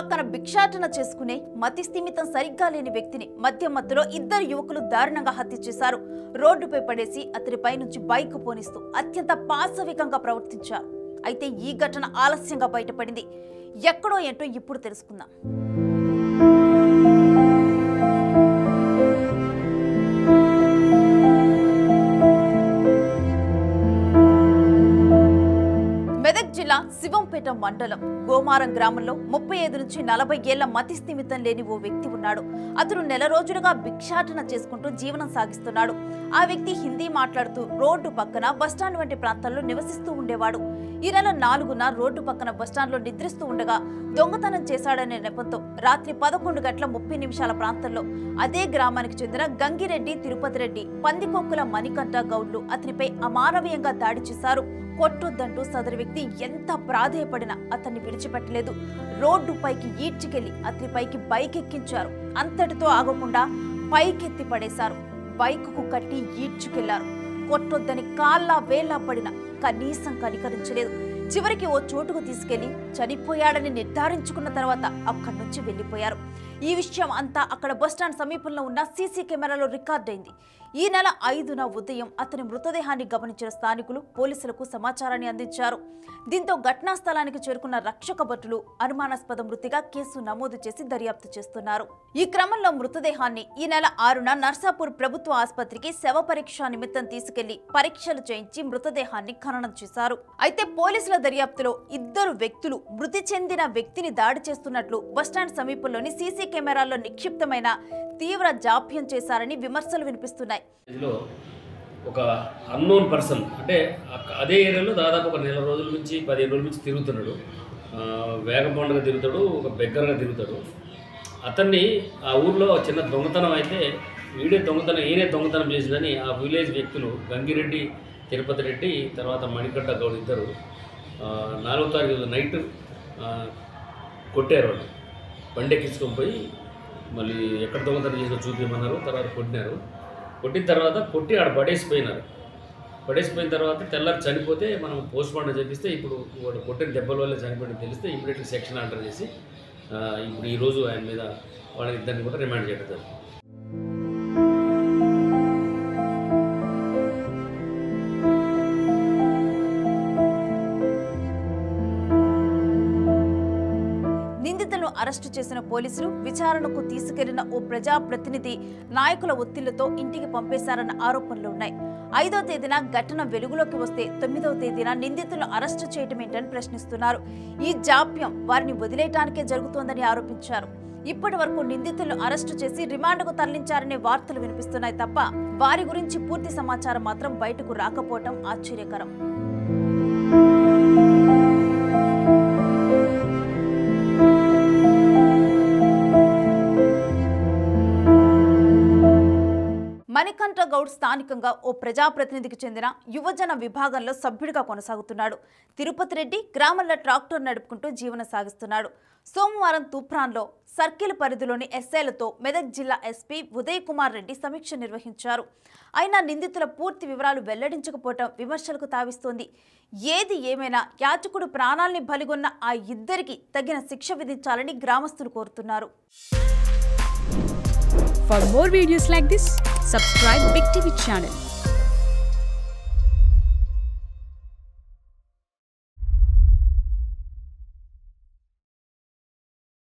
పక్కన భిక్షాటన చేసుకునే మతి స్థిమితం సరిగ్గా లేని వ్యక్తిని మధ్యలో ఇద్దరు యువకులు దారుణంగా హత్య చేశారు. రోడ్డుపై పడేసి అతడిపై నుంచి బైక్ పోనిస్తూ అత్యంత పాశవికంగా ప్రవర్తించారు. అయితే ఈ ఘటన ఆలస్యంగా బయటపడింది. ఎక్కడో ఏంటో ఇప్పుడు తెలుసుకుందాం. మెదక్ జిల్లా శివంపేట మండలం గోమారం గ్రామంలో 35 నుంచి 40 ఏళ్ల మతి స్థిమితం లేని ఓ వ్యక్తి ఉన్నాడు. అతను నెల రోజులుగా భిక్షాటన చేసుకుంటూ జీవనం సాగిస్తున్నాడు. ఆ వ్యక్తి హిందీ మాట్లాడుతూ రోడ్డు పక్కన బస్టాండ్ వంటి ప్రాంతాల్లో నివసిస్తూ ఉండేవాడు. ఈ నెల 4న రోడ్డు పక్కన బస్టాండ్లో నిద్రిస్తూ ఉండగా దొంగతనం చేశాడనే నెపంతో రాత్రి 11:30 ప్రాంతంలో అదే గ్రామానికి చెందిన గంగిరెడ్డి, తిరుపతి రెడ్డి, పందికొక్కుల మణికంఠ గౌడ్లు అతనిపై అమానవీయంగా దాడి చేశారు. కొట్టొద్దంటూ సదరు వ్యక్తి ఎంత ప్రాధేయపడినా అతన్ని విడిచిపెట్టలేదు. రోడ్డు పైకి ఈడ్చికెళ్లి అతనిపైకి బైక్ ఎక్కించారు. అంతటితో ఆగకుండా పైకెత్తి పడేశారు. బైకుకు కట్టి ఈడ్చుకెళ్లారు. కొట్టొద్దని కాళ్ళ వేళ్లా పడినా కనీసం కనికరించలేదు. చివరికి ఓ చోటుకు తీసుకెళ్లి చనిపోయాడని నిర్ధారించుకున్న తర్వాత అక్కడి నుంచి వెళ్లిపోయారు. ఈ విషయం అంతా అక్కడ బస్టాండ్ సమీపంలో ఉన్న సీసీ కెమెరాలో రికార్డైంది. ఈ నెల 5న ఉదయం అతని మృతదేహాన్ని గమనించిన స్థానికులు పోలీసులకు సమాచారాన్ని అందించారు. దీంతో ఘటనా స్థలానికి చేరుకున్న రక్షక భటులు అనుమానాస్పద మృతిగా కేసు నమోదు చేసి దర్యాప్తు చేస్తున్నారు. ఈ క్రమంలో మృతదేహాన్ని ఈ నెల 6న నర్సాపూర్ ప్రభుత్వ ఆసుపత్రికి శవ పరీక్ష నిమిత్తం తీసుకెళ్లి పరీక్షలు చేయించి మృతదేహాన్ని ఖననం చేశారు. అయితే పోలీసుల దర్యాప్తులో ఇద్దరు వ్యక్తులు మృతి చెందిన వ్యక్తిని దాడి చేస్తున్నట్లు బస్టాండ్ సమీపంలోని సీసీ కెమెరాల్లో నిక్షిప్తమైన తీవ్ర జాప్యం చేశారని విమర్శలు వినిపిస్తున్నాయి. ఒక అన్నోన్ పర్సన్ అంటే అదే ఏరియాలో దాదాపు ఒక నెల రోజుల నుంచి 15 రోజుల నుంచి తిరుగుతున్నాడు. వేగపండుగా తిరుగుతాడు, ఒక బెగ్గరగా తిరుగుతాడు. అతన్ని ఆ ఊర్లో చిన్న దొంగతనం అయితే ఈయనే దొంగతనం చేసిందని ఆ విలేజ్ వ్యక్తులు గంగిరెడ్డి, తిరుపతి రెడ్డి, తర్వాత మణికంఠ గౌడ్ ఇద్దరు 4వ తారీఖు నైట్ కొట్టారు. వాళ్ళు బండి ఎక్కించుకొని పోయి మళ్ళీ ఎక్కడ దొంగతనం చేసినా చూపించమన్నారు. తర్వాత కొట్టిన తర్వాత కొట్టి ఆడ పడేసిపోయిన తర్వాత తెల్లారి చనిపోతే మనం పోస్ట్ మార్టం చేపిస్తే ఇప్పుడు వాడు కొట్టిన దెబ్బల వల్ల చనిపోయిన తెలిస్తే ఇమీడియట్లీ సెక్షన్ ఆర్డర్ చేసి ఇప్పుడు ఈరోజు ఆయన మీద వాళ్ళ ఇద్దరిని కూడా రిమాండ్ చేయడం జరుగుతుంది. అరెస్టు చేసిన పోలీసులు విచారణకు తీసుకెళ్లిన ఓ ప్రజాప్రతినిధి నాయకుల ఒత్తిళ్లతో ఇంటికి పంపేశారన్న ఆరోపణలు ఉన్నాయి. 5వ తేదీన ఘటన వెలుగులోకి వస్తే 9వ తేదీన నిందితులను అరెస్టు చేయటమేంటని ప్రశ్నిస్తున్నారు. ఈ జాప్యం వారిని వదిలేయటానికే జరుగుతోందని ఆరోపించారు. ఇప్పటి వరకు నిందితులను అరెస్టు చేసి రిమాండ్కు తరలించారనే వార్తలు వినిపిస్తున్నాయి తప్ప వారి గురించి పూర్తి సమాచారం మాత్రం బయటకు రాకపోవటం ఆశ్చర్యకరం. మణికంఠ గౌడ్ స్థానికంగా ఓ ప్రజాప్రతినిధికి చెందిన యువజన విభాగంలో సభ్యుడిగా కొనసాగుతున్నాడు. తిరుపతి రెడ్డి గ్రామంలో ట్రాక్టర్ నడుపుకుంటూ జీవనం సాగిస్తున్నాడు. సోమవారం తూప్రాన్లో సర్కిల్ పరిధిలోని ఎస్ఐలతో మెదక్ జిల్లా ఎస్పీ ఉదయ్ కుమార్ రెడ్డి సమీక్ష నిర్వహించారు. అయినా నిందితుల పూర్తి వివరాలు వెల్లడించకపోవటం విమర్శలకు తావిస్తోంది. ఏది ఏమైనా యాచకుడు ప్రాణాల్ని బలిగొన్న ఆ ఇద్దరికి తగిన శిక్ష విధించాలని గ్రామస్తులు కోరుతున్నారు. For more videos like this, subscribe Big TV channel.